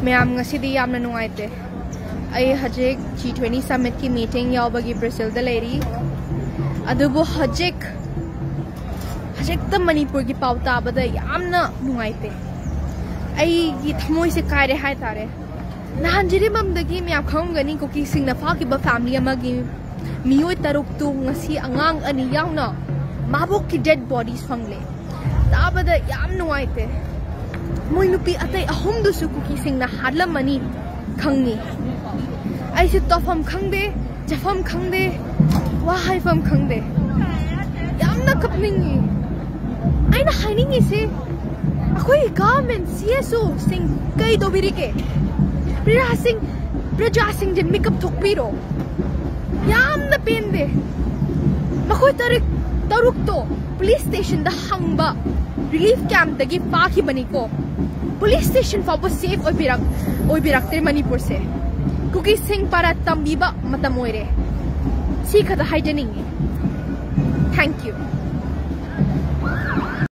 ma'am ngasi yamna nuaite ai hajik G20 summit ki meeting yawbagi Brazil da leri adubu hajik ta Manipur ki pauta bada yamna nuaite ai gi thamoi se kaire hai tare nahan jiri mamdagi myam khangani ko ki singna fa ki ba family amagi miyoi taruk tu ngasi angang ani yawna mabuk ki dead bodies fangle ta bada yam nuaite moi nupi atai ahum du su kuki sing na hadlam mani khangni ai se tofam khangde jafam khangde wa haifam khangde yamna kapningi ai na hainingi se akoi government CSO sing kai do birike praja sing de makeup thokpiro yamna pende makoi taruk to police station da hangba relief camp dagi paaki bani ko police station fa bo safe oi birak te Manipur se kuki sing para tambiba matamoire si khata hiding thank you